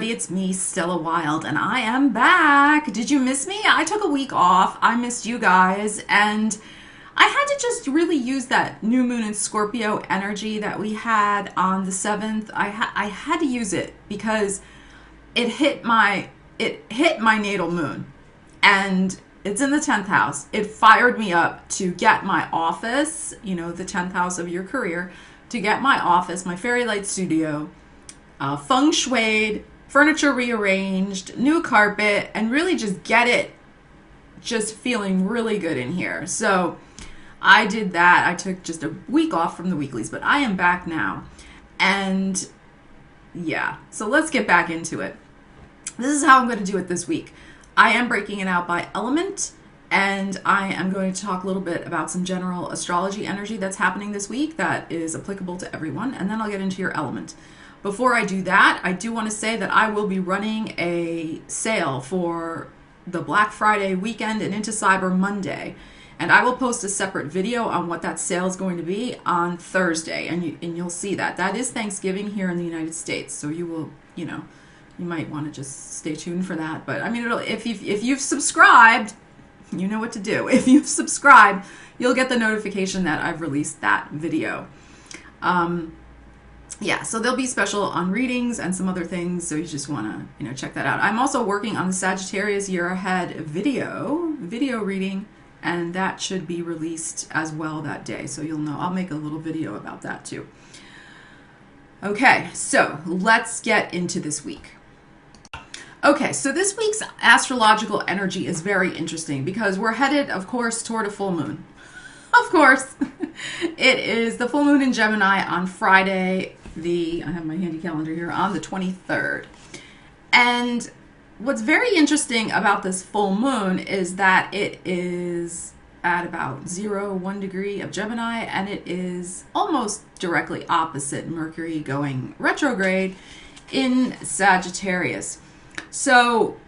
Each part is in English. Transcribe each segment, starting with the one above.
everybody, it's me, Stella Wilde, and I am back. Did you miss me? I took a week off. I missed you guys, and I had to just really use that new moon in Scorpio energy that we had on the 7th. I had to use it because it hit my natal moon, and it's in the 10th house. It fired me up to get my office, the 10th house of your career, to get my office, my fairy light studio, feng shuied, furniture rearranged, new carpet, and really just get it just feeling really good in here. So I did that. I took just a week off from the weeklies, but I am back now. And yeah, so let's get back into it. This is how I'm going to do it this week. I am breaking it out by element, and I am going to talk a little bit about some general astrology energy that's happening this week that is applicable to everyone, and then I'll get into your element. Before I do that, I do want to say that I will be running a sale for the Black Friday weekend and into Cyber Monday. And I will post a separate video on what that sale is going to be on Thursday. And you'll see that. That is Thanksgiving here in the United States. So you will, you might want to just stay tuned for that. But I mean, if you've subscribed, you know what to do. If you've subscribed, you'll get the notification that I've released that video. Yeah, so there'll be special on readings and some other things, so you just want to, check that out. I'm also working on the Sagittarius Year Ahead video reading, and that should be released as well that day, so you'll know. I'll make a little video about that too. Okay, so let's get into this week. Okay, so this week's astrological energy is very interesting because we're headed, of course, toward a full moon. Of course, it is the full moon in Gemini on Friday, I have my handy calendar here, on the 23rd. And what's very interesting about this full moon is that it is at about 1 degree of Gemini, and it is almost directly opposite Mercury going retrograde in Sagittarius. So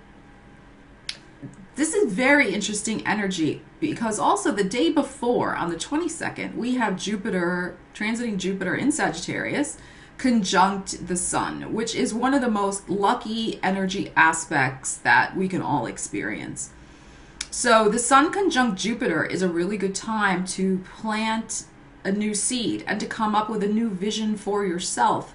this is very interesting energy because also the day before, on the 22nd, we have Jupiter, transiting Jupiter in Sagittarius, conjunct the sun, which is one of the most lucky energy aspects that we can all experience. So the sun conjunct Jupiter is a really good time to plant a new seed and to come up with a new vision for yourself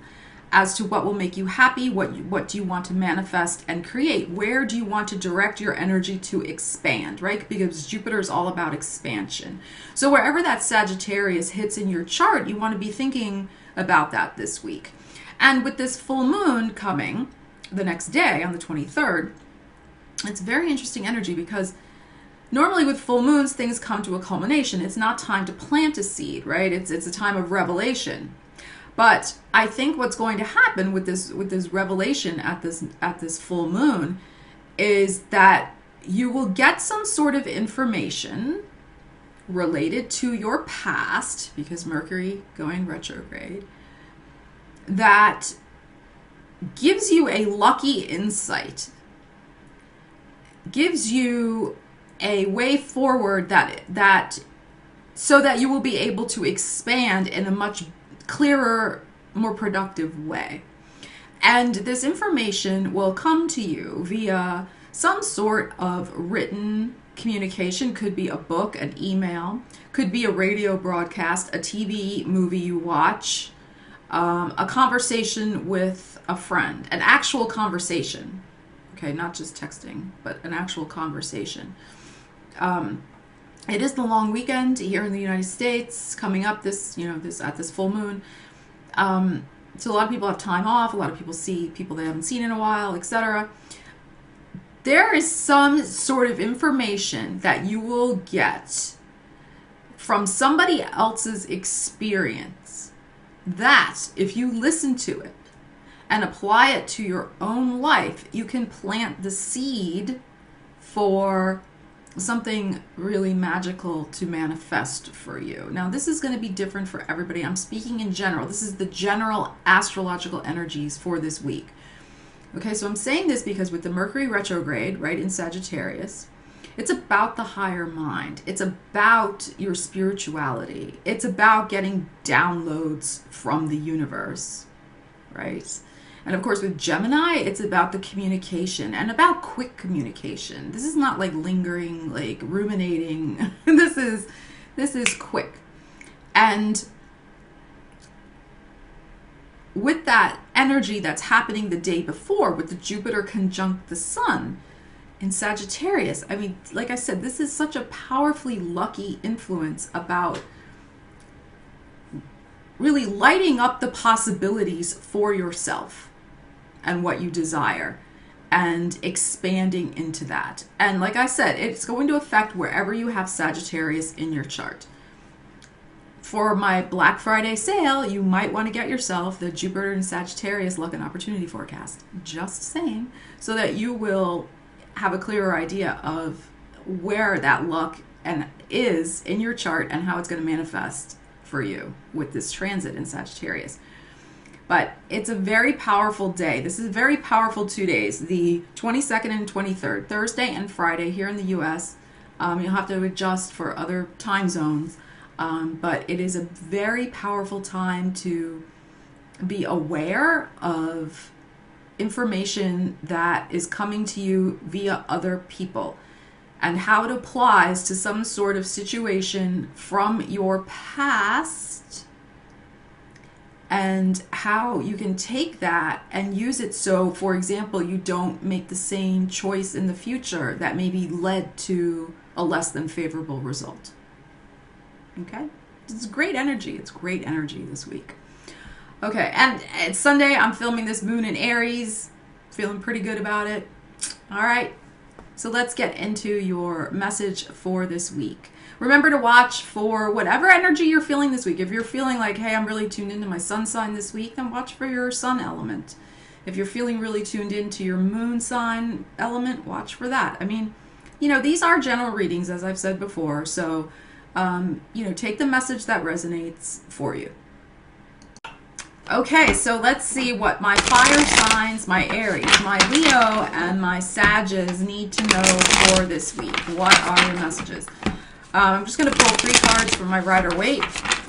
as to what will make you happy, what do you want to manifest and create, where do you want to direct your energy to expand, right? Because Jupiter is all about expansion. So wherever that Sagittarius hits in your chart, you want to be thinking about that this week. And with this full moon coming the next day on the 23rd, it's very interesting energy because normally with full moons, things come to a culmination. It's not time to plant a seed, right? It's a time of revelation. But I think what's going to happen with this revelation at this full moon is that you will get some sort of information related to your past, because Mercury going retrograde, that gives you a lucky insight, gives you a way forward that so that you will be able to expand in a much clearer, more productive way. And this information will come to you via some sort of written communication. Could be a book, an email, could be a radio broadcast, a TV movie you watch, a conversation with a friend, an actual conversation. Okay, not just texting, but an actual conversation. It is the long weekend here in the United States coming up this full moon. So a lot of people have time off. A lot of people see people they haven't seen in a while, etc. There is some sort of information that you will get from somebody else's experience that if you listen to it and apply it to your own life, you can plant the seed for something really magical to manifest for you. Now, this is going to be different for everybody. I'm speaking in general. This is the general astrological energies for this week. Okay, so I'm saying this because with the Mercury retrograde, right, in Sagittarius, it's about the higher mind. It's about your spirituality. It's about getting downloads from the universe, right? And of course, with Gemini, it's about the communication and about quick communication. This is not like lingering, like ruminating. This is quick. And with that energy that's happening the day before, with the Jupiter conjunct the Sun in Sagittarius, I mean, like I said, this is such a powerfully lucky influence about really lighting up the possibilities for yourself and what you desire and expanding into that. And like I said, it's going to affect wherever you have Sagittarius in your chart. For my Black Friday sale, you might want to get yourself the Jupiter and Sagittarius luck and opportunity forecast. Just saying, so that you will have a clearer idea of where that luck is in your chart and how it's going to manifest for you with this transit in Sagittarius. But it's a very powerful day. This is a very powerful 2 days, the 22nd and 23rd, Thursday and Friday here in the US. You'll have to adjust for other time zones. But it is a very powerful time to be aware of information that is coming to you via other people and how it applies to some sort of situation from your past and how you can take that and use it so, for example, you don't make the same choice in the future that maybe led to a less than favorable result. Okay? It's great energy. It's great energy this week. Okay, and it's Sunday. I'm filming this moon in Aries. Feeling pretty good about it. All right, so let's get into your message for this week. Remember to watch for whatever energy you're feeling this week. If you're feeling like, hey, I'm really tuned into my sun sign this week, then watch for your sun element. If you're feeling really tuned into your moon sign element, watch for that. I mean, you know, these are general readings, as I've said before, so you know, take the message that resonates for you. Okay, so let's see what my fire signs, my Aries, my Leo, and my Sagittarius need to know for this week. What are your messages? I'm just going to pull 3 cards for my Rider-Waite,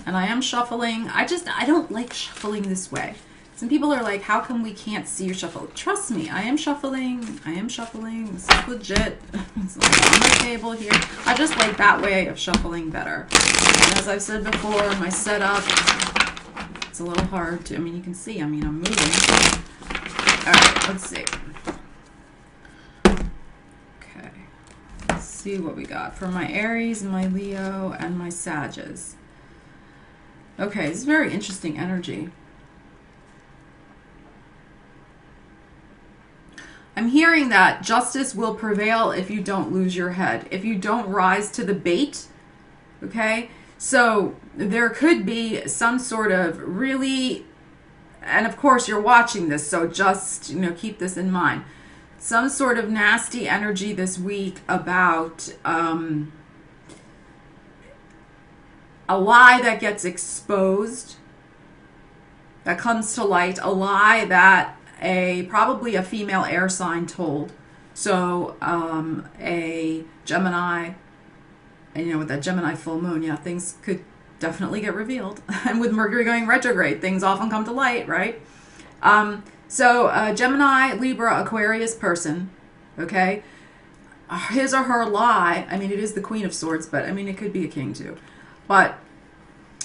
and I am shuffling. I don't like shuffling this way. Some people are like, how come we can't see your shuffle? Trust me, I am shuffling. I am shuffling. This is legit. It's like on the table here. I just like that way of shuffling better. And as I've said before, my setup, it's a little hard to, I mean, you can see, I mean, I'm moving. All right, let's see. Okay, let's see what we got for my Aries, my Leo, and my Sagittarius. Okay, this is very interesting energy. I'm hearing that justice will prevail if you don't lose your head, if you don't rise to the bait, okay? So there could be some sort of really, and of course you're watching this, so just, you know, keep this in mind. Some sort of nasty energy this week about a lie that gets exposed, that comes to light, a lie that probably a female air sign told. So a Gemini, and you know, with that Gemini full moon, yeah, things could definitely get revealed. And with Mercury going retrograde, things often come to light, right? So a Gemini, Libra, Aquarius person, okay, his or her lie, I mean, it is the Queen of Swords, but I mean, it could be a king too. But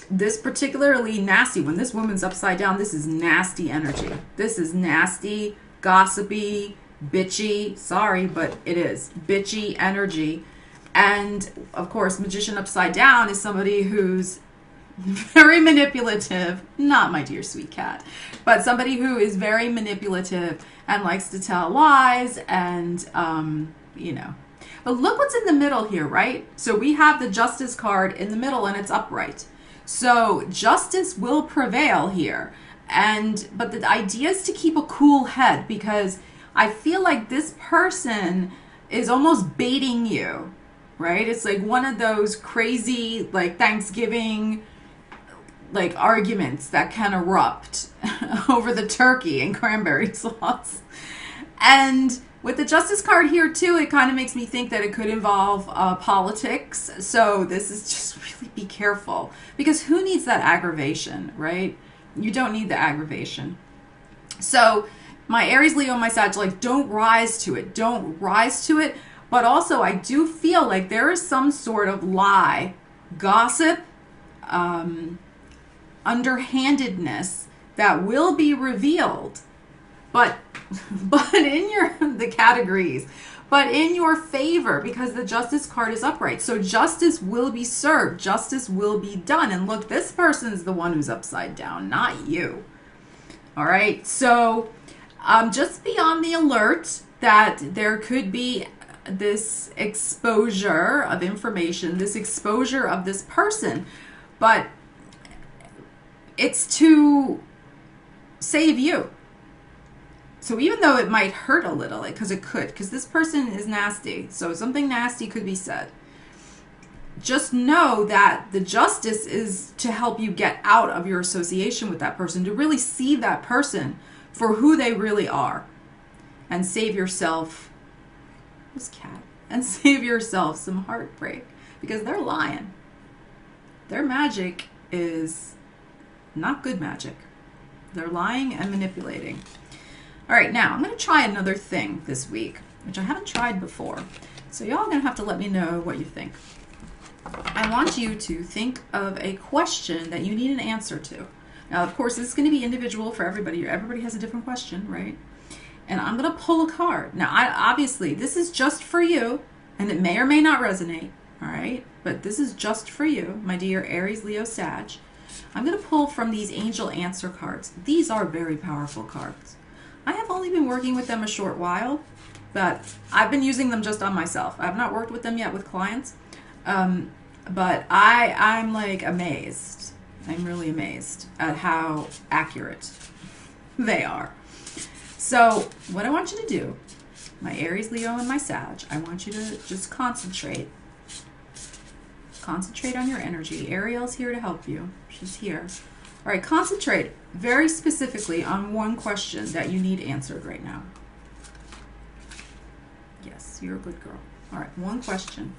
this particularly nasty, when this woman's upside down, this is nasty energy. This is nasty, gossipy, bitchy, sorry, but it is bitchy energy. And of course, magician upside down is somebody who's very manipulative, not my dear sweet cat, but somebody who is very manipulative and likes to tell lies and, you know. But look what's in the middle here, right? So we have the Justice card in the middle and it's upright. So justice will prevail here. But the idea is to keep a cool head, because I feel like this person is almost baiting you, right? It's like one of those crazy, like Thanksgiving, like arguments that can erupt over the turkey and cranberry sauce. And with the Justice card here too, it kind of makes me think that it could involve politics. So this is just really be careful, because who needs that aggravation, right? You don't need the aggravation. So my Aries, Leo, and my Sag, like, don't rise to it. Don't rise to it. But also, I do feel like there is some sort of lie, gossip, underhandedness that will be revealed, but in the categories, but in your favor, because the Justice card is upright. So justice will be served. Justice will be done. And look, this person's the one who's upside down, not you. All right. So just be on the alert that there could be this exposure of information, this exposure of this person, but it's to save you. So even though it might hurt a little, because it could, because this person is nasty, so something nasty could be said, just know that the justice is to help you get out of your association with that person, to really see that person for who they really are, and save yourself, this cat, and save yourself some heartbreak, because they're lying. Their magic is not good magic. They're lying and manipulating. All right, now I'm going to try another thing this week, which I haven't tried before. So y'all are going to have to let me know what you think. I want you to think of a question that you need an answer to. Now, of course, this is going to be individual for everybody. Everybody has a different question, right? And I'm going to pull a card. Now, obviously, this is just for you, and it may or may not resonate, all right? But this is just for you, my dear Aries, Leo, Sag. I'm going to pull from these angel answer cards. These are very powerful cards. I have only been working with them a short while, but I've been using them just on myself. I've not worked with them yet with clients, but I'm like amazed. I'm really amazed at how accurate they are. So what I want you to do, my Aries, Leo, and my Sag, I want you to just concentrate. Concentrate on your energy. Ariel's here to help you. She's here. All right, concentrate very specifically on one question that you need answered right now. Yes, you're a good girl. All right, one question.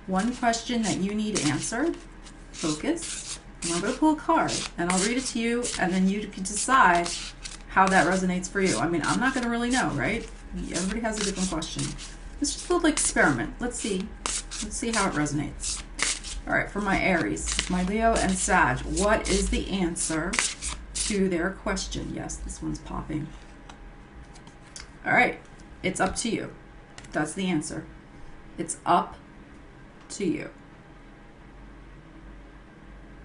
One question that you need answered. Focus. And I'm going to pull a card, and I'll read it to you, and then you can decide how that resonates for you. I mean, I'm not going to really know, right? Everybody has a different question. Let's just do an experiment. Let's see. Let's see how it resonates. All right, for my Aries, my Leo, and Sag, what is the answer to their question? Yes, this one's popping. All right, it's up to you. That's the answer. It's up to you.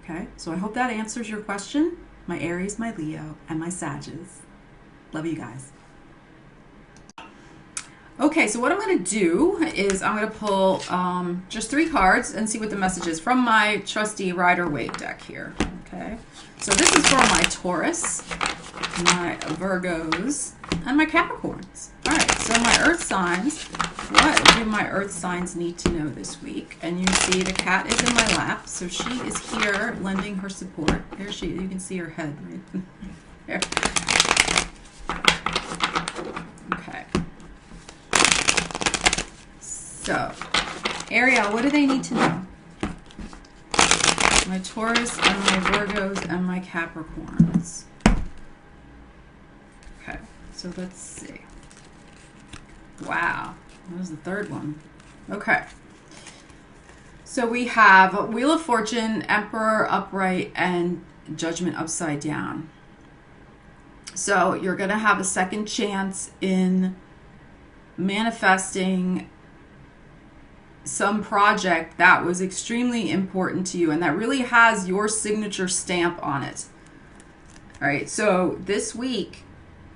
Okay, so I hope that answers your question. My Aries, my Leo, and my Sages. Love you guys. Okay, so what I'm going to do is I'm going to pull just 3 cards and see what the message is from my trusty Rider-Waite deck here. Okay, so this is for my Taurus, my Virgos, and my Capricorns. All right, so my Earth signs, what do my Earth signs need to know this week? And you see the cat is in my lap, so she is here lending her support. There she is. You can see her head right there. Okay. So, Ariel, what do they need to know? My Taurus and my Virgos and my Capricorns. Okay, so let's see. Wow, that was the third one. Okay. So we have Wheel of Fortune, Emperor upright, and Judgment upside down. So you're going to have a second chance in manifesting some project that was extremely important to you and that really has your signature stamp on it. All right, so this week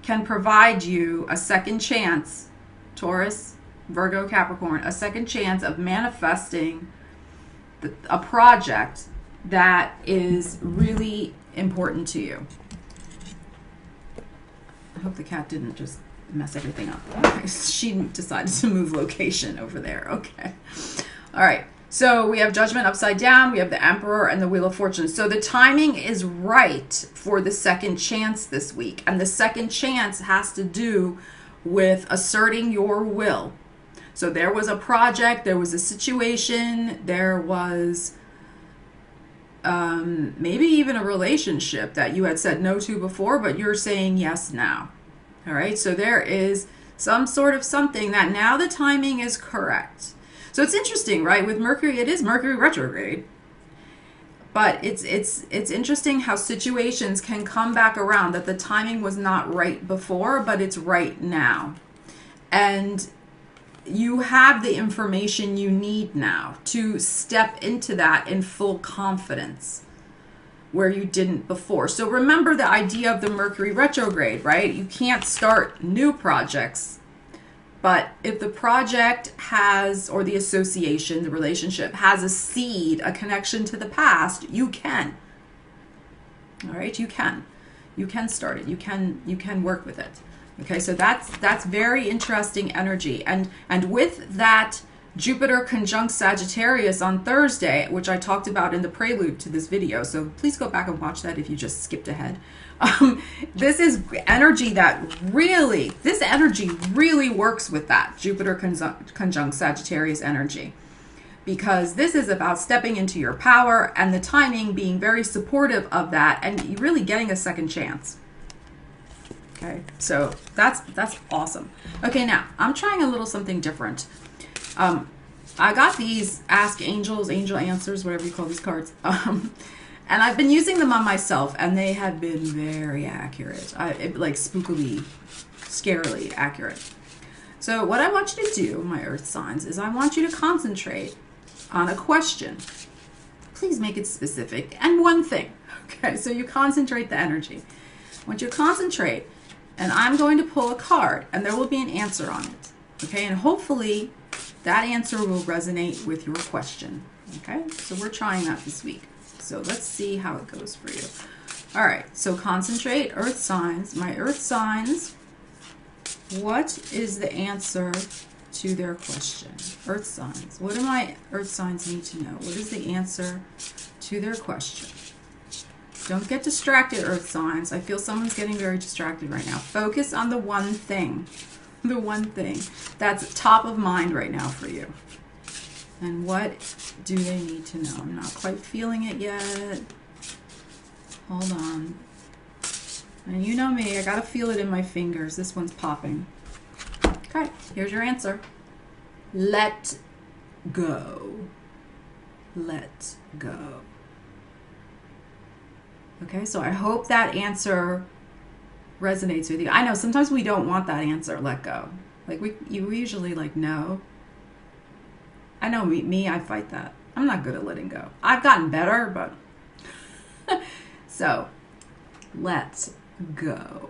can provide you a second chance, Taurus, Virgo, Capricorn, a second chance of manifesting a project that is really important to you. I hope the cat didn't just mess everything up. Okay. She decided to move location over there. Okay. All right. So we have Judgment upside down. We have the Emperor and the Wheel of Fortune. So the timing is right for the second chance this week. And the second chance has to do with asserting your will. So there was a project, there was a situation, there was maybe even a relationship that you had said no to before, but you're saying yes now. All right, so there is some sort of something that now the timing is correct. So it's interesting, right? With Mercury, it is Mercury retrograde. But it's interesting how situations can come back around, that the timing was not right before, but it's right now. And you have the information you need now to step into that in full confidence where you didn't before. So remember the idea of the Mercury retrograde, right? You can't start new projects, but if the project has, or the association, the relationship has a seed, a connection to the past, you can. All right, you can start it. You can work with it. Okay, so that's very interesting energy. And with that Jupiter conjunct Sagittarius on Thursday, which I talked about in the prelude to this video, so please go back and watch that if you just skipped ahead. This is energy this energy really works with that Jupiter conjunct Sagittarius energy, because this is about stepping into your power and the timing being very supportive of that, and really getting a second chance. Okay, so that's awesome. Okay, now I'm trying a little something different. I got these Ask Angels, Angel Answers, whatever you call these cards. And I've been using them on myself, and they have been very accurate. Like spookily, scarily accurate. So what I want you to do, my earth signs, is I want you to concentrate on a question. Please make it specific. And one thing. Okay, so you concentrate the energy. I want you to concentrate, and I'm going to pull a card, and there will be an answer on it. Okay, and hopefully that answer will resonate with your question. Okay, so we're trying that this week. So let's see how it goes for you. All right, so concentrate, earth signs. My earth signs, what is the answer to their question? Earth signs, what do my earth signs need to know? What is the answer to their question? Don't get distracted, earth signs. I feel someone's getting very distracted right now. Focus on the one thing that's top of mind right now for you. And what do they need to know? I'm not quite feeling it yet. Hold on. And you know me, I gotta feel it in my fingers. This one's popping. Okay, here's your answer. Let go. Let go. Okay, so I hope that answer resonates with you. I know sometimes we don't want that answer, let go. Like you usually like no. I know me, I fight that. I'm not good at letting go. I've gotten better, but so let's go.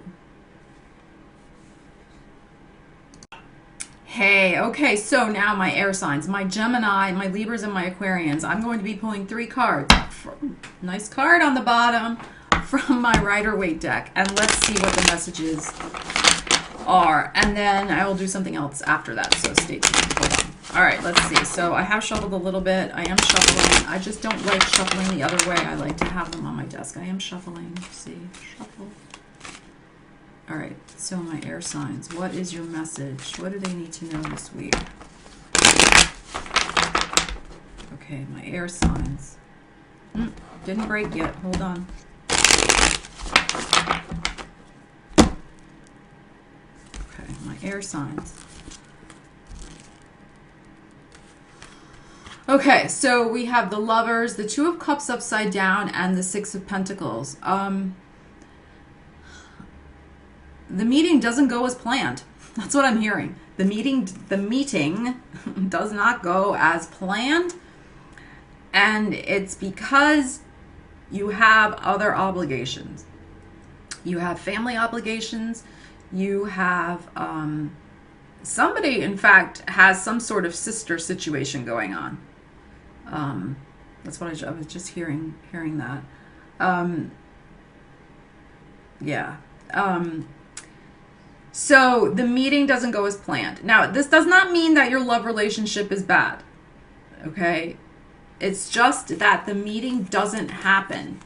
Hey, okay, so now my air signs, my Gemini, my Libras, and my Aquarians. I'm going to be pulling 3 cards. Nice card on the bottom from my Rider-Waite deck. And let's see what the messages are. And then I will do something else after that, so stay tuned. Hold on. All right, let's see. So I have shuffled a little bit. I am shuffling. I just don't like shuffling the other way. I like to have them on my desk. I am shuffling. See, shuffle. All right, so my air signs, what is your message? What do they need to know this week? Okay, my air signs. Didn't break yet. Hold on. Okay, my air signs. Okay, so we have the Lovers, the Two of Cups upside down, and the Six of Pentacles. The meeting doesn't go as planned. That's what I'm hearing. The meeting does not go as planned. And it's because you have other obligations. You have family obligations. You have somebody, in fact, has some sort of sister situation going on. That's what I was just hearing that. Yeah. So the meeting doesn't go as planned. Now, this does not mean that your love relationship is bad. Okay? It's just that the meeting doesn't happen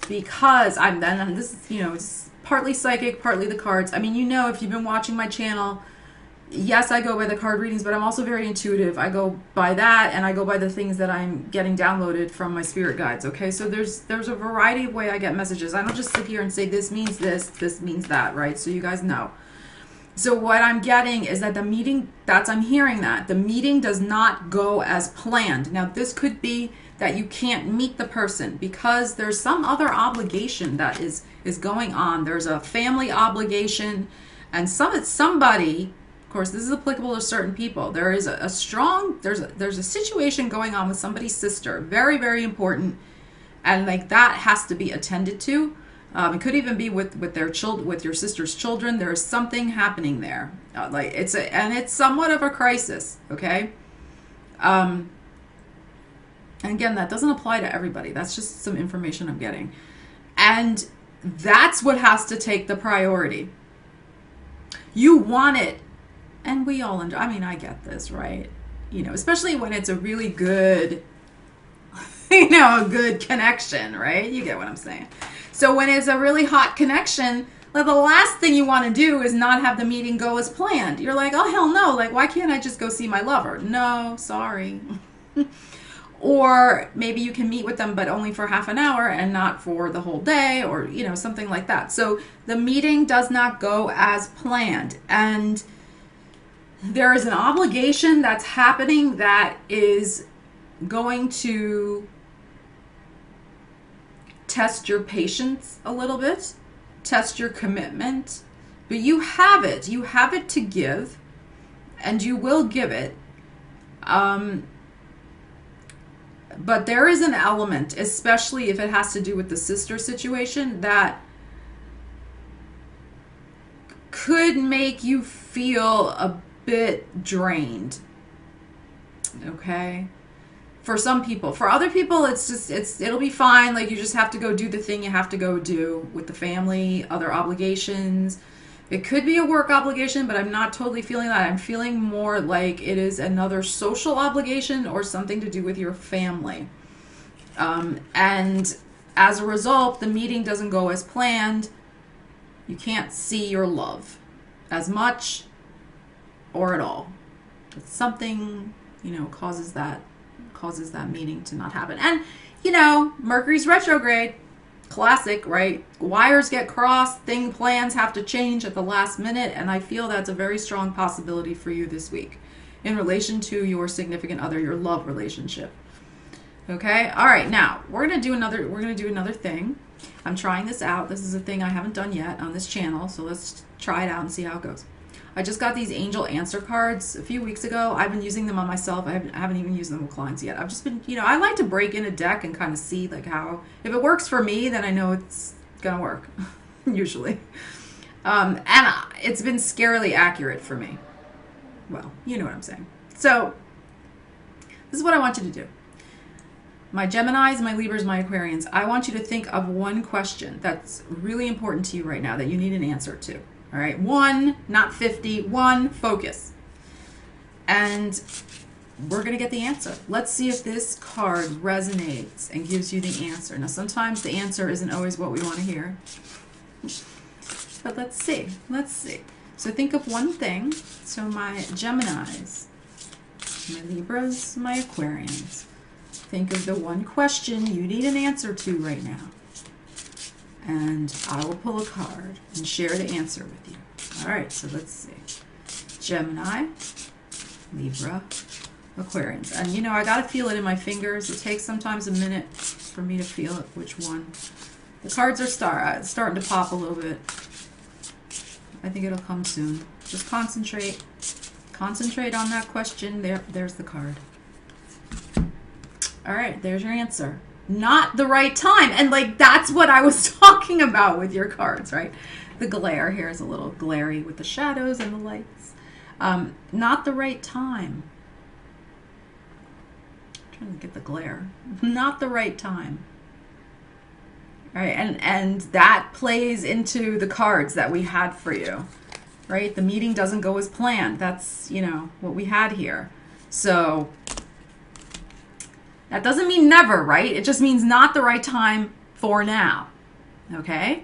because this is, it's partly psychic, partly the cards. I mean, if you've been watching my channel, yes, I go by the card readings, but I'm also very intuitive. I go by that, and I go by the things that I'm getting downloaded from my spirit guides, okay? So there's a variety of way I get messages. I don't just sit here and say, this means this means that, right? So you guys know. So what I'm getting is that the meeting, I'm hearing that the meeting does not go as planned. Now, this could be that you can't meet the person because there's some other obligation that is going on. There's a family obligation, and somebody, of course, this is applicable to certain people. There is a strong, there's a situation going on with somebody's sister, very, very important, and like that has to be attended to. It could even be with their children, with your sister's children. There is something happening there, like it's somewhat of a crisis. Okay, and again, that doesn't apply to everybody. That's just some information I'm getting, and that's what has to take the priority. You want it, and we all enjoy. I mean, I get this, right? You know, especially when it's a really good, a good connection, right? You get what I'm saying. So when it's a really hot connection, the last thing you want to do is not have the meeting go as planned. You're like, oh, hell no. Like, why can't I just go see my lover? No, sorry. Or maybe you can meet with them, but only for half an hour and not for the whole day, or, something like that. So the meeting does not go as planned. And there is an obligation that's happening that is going to test your patience a little bit, test your commitment, but you have it to give, and you will give it. But there is an element, especially if it has to do with the sister situation, that could make you feel a bit drained. Okay? For some people. For other people, it'll be fine. Like, you just have to go do the thing you have to go do with the family, other obligations. It could be a work obligation, but I'm not totally feeling that. I'm feeling more like it is another social obligation or something to do with your family. And as a result, the meeting doesn't go as planned. You can't see your love as much or at all. It's something, causes that meeting to not happen. And, Mercury's retrograde. Classic, right? Wires get crossed, plans have to change at the last minute, and I feel that's a very strong possibility for you this week in relation to your significant other, your love relationship. Okay? All right, now we're gonna do another thing. I'm trying this out. This is a thing I haven't done yet on this channel, so let's try it out and see how it goes. I just got these angel answer cards a few weeks ago. I've been using them on myself. I haven't even used them with clients yet. I've just been, I like to break in a deck and kind of see like how, if it works for me, then I know it's gonna work, usually. And it's been scarily accurate for me. Well, you know what I'm saying. So this is what I want you to do. My Geminis, my Libras, my Aquarians, I want you to think of one question that's really important to you right now that you need an answer to. All right, 1, not 50, 1, focus. And we're going to get the answer. Let's see if this card resonates and gives you the answer. Now, sometimes the answer isn't always what we want to hear. But let's see. So think of one thing. So my Geminis, my Libras, my Aquarians. Think of the one question you need an answer to right now. And I will pull a card and share the answer with you. All right, so let's see. Gemini, Libra, Aquarians. And I got to feel it in my fingers. It takes sometimes a minute for me to feel it, which one. The cards are starting to pop a little bit. I think it'll come soon. Just concentrate. Concentrate on that question. There's the card. All right, there's your answer. Not the right time. And that's what I was talking about with your cards, right? The glare here is a little glary with the shadows and the lights. Not the right time. I'm trying to get the glare. Not the right time. All right, and that plays into the cards that we had for you, right? The meeting doesn't go as planned. That's, what we had here. So that doesn't mean never, right? It just means not the right time for now. Okay?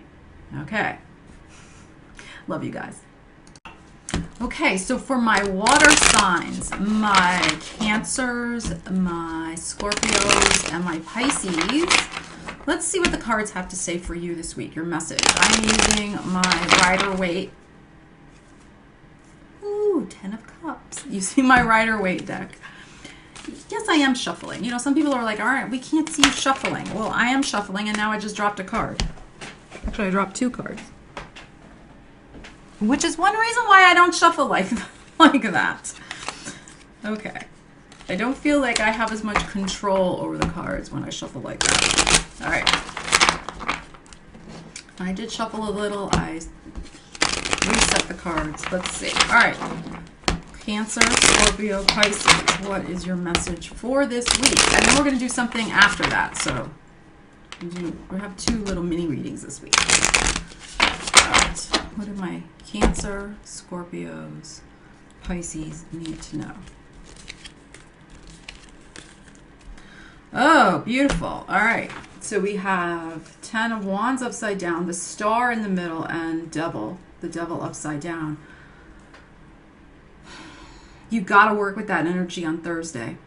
Okay. Love you guys. Okay, so for my water signs, my Cancers, my Scorpios, and my Pisces, let's see what the cards have to say for you this week, your message. I'm using my Rider-Waite Ooh, 10 of Cups. You see my Rider-Waite deck. Yes, I am shuffling. You know, some people are like, all right, we can't see you shuffling. Well, I am shuffling, and now I just dropped a card. Actually, I dropped 2 cards. Which is one reason why I don't shuffle like that. Okay. I don't feel like I have as much control over the cards when I shuffle like that. All right. I did shuffle a little. I reset the cards. Let's see. All right. Cancer, Scorpio, Pisces. What is your message for this week? And then we're going to do something after that. So we have 2 little mini readings this week. All right. What do my Cancer, Scorpios, Pisces need to know? Oh, beautiful. All right. So we have 10 of Wands upside down, the Star in the middle, and Devil, the Devil upside down. You got to work with that energy on Thursday.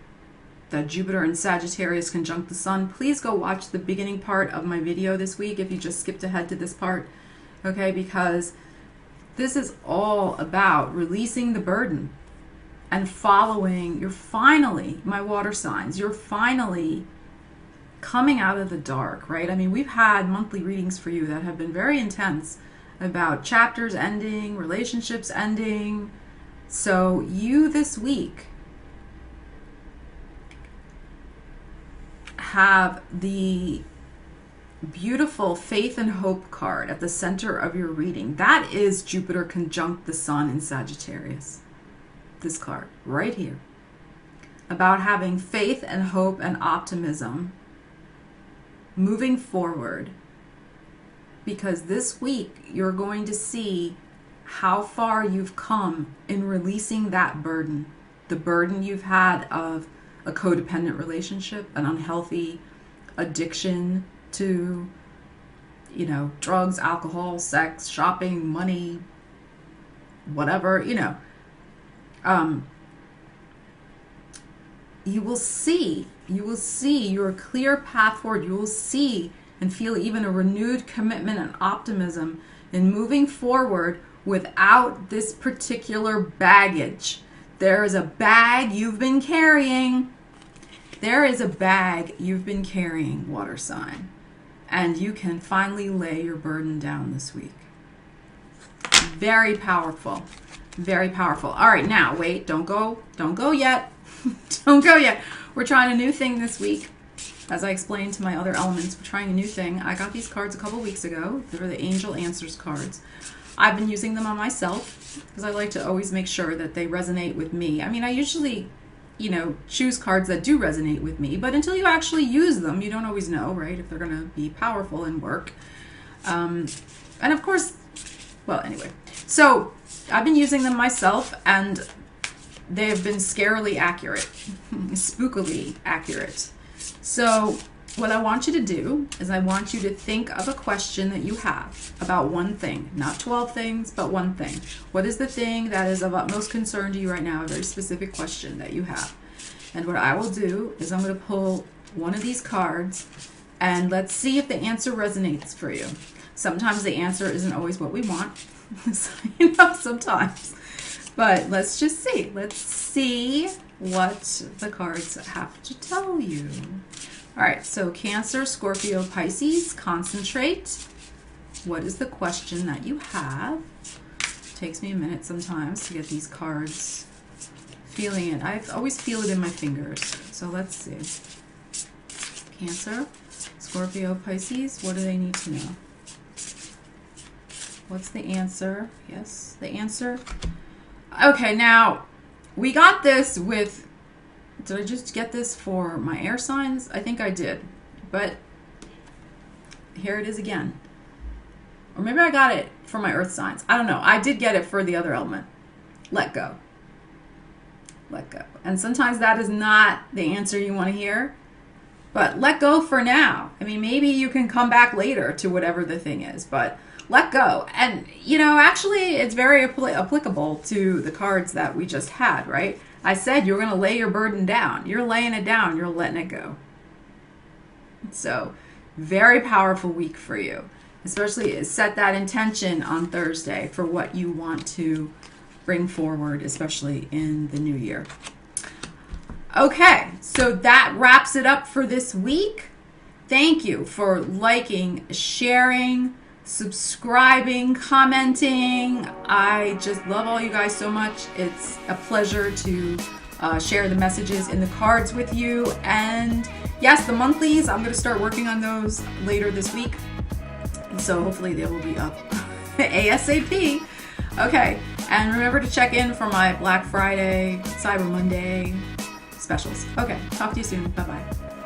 That Jupiter and Sagittarius conjunct the Sun. Please go watch the beginning part of my video this week if you just skipped ahead to this part. Okay, because this is all about releasing the burden and following. You're finally, my water signs, you're finally coming out of the dark, right? I mean, we've had monthly readings for you that have been very intense about chapters ending, relationships ending. So you this week have the beautiful Faith and Hope card at the center of your reading. That is Jupiter conjunct the Sun in Sagittarius. This card right here, about having faith and hope and optimism moving forward, because this week you're going to see how far you've come in releasing that burden, the burden you've had of a codependent relationship, an unhealthy addiction to, you know, drugs, alcohol, sex, shopping, money, whatever, you know. You will see your clear path forward. You will see and feel even a renewed commitment and optimism in moving forward without this particular baggage. There is a bag you've been carrying. There is a bag you've been carrying, water sign. And you can finally lay your burden down this week. Very powerful. Very powerful. All right, now wait, don't go yet. Don't go yet. We're trying a new thing this week. As I explained to my other elements, we're trying a new thing. I got these cards a couple weeks ago. They were the Angel Answers cards. I've been using them on myself because I like to always make sure that they resonate with me. I mean, I usually, you know, choose cards that do resonate with me, but until you actually use them, you don't always know, right, if they're going to be powerful and work. And of course, well, anyway. So I've been using them myself, and they have been scarily accurate, spookily accurate. So what I want you to do is I want you to think of a question that you have about one thing, not 12 things, but one thing. What is the thing that is of utmost concern to you right now? A very specific question that you have. And what I will do is I'm going to pull one of these cards, and let's see if the answer resonates for you. Sometimes the answer isn't always what we want. You know, sometimes. But let's just see. Let's see what the cards have to tell you. All right, so Cancer, Scorpio, Pisces, concentrate. What is the question that you have? It takes me a minute sometimes to get these cards. Feeling it. I always feel it in my fingers. So let's see. Cancer, Scorpio, Pisces, what do they need to know? What's the answer? Yes, the answer. Okay, now, we got this with, did I just get this for my air signs? I think I did, but here it is again. Or maybe I got it for my earth signs. I don't know. I did get it for the other element. Let go. Let go. And sometimes that is not the answer you want to hear, but let go for now. I mean, maybe you can come back later to whatever the thing is, but let go. And, you know, actually, it's very applicable to the cards that we just had, right? I said you're going to lay your burden down. You're laying it down. You're letting it go. So, very powerful week for you. Especially set that intention on Thursday for what you want to bring forward, especially in the new year. Okay, so that wraps it up for this week. Thank you for liking, sharing, subscribing, commenting. I just love all you guys so much. It's a pleasure to share the messages in the cards with you. And yes, the monthlies, I'm going to start working on those later this week. And so hopefully they will be up ASAP. Okay, and remember to check in for my Black Friday, Cyber Monday specials. Okay, talk to you soon. Bye-bye.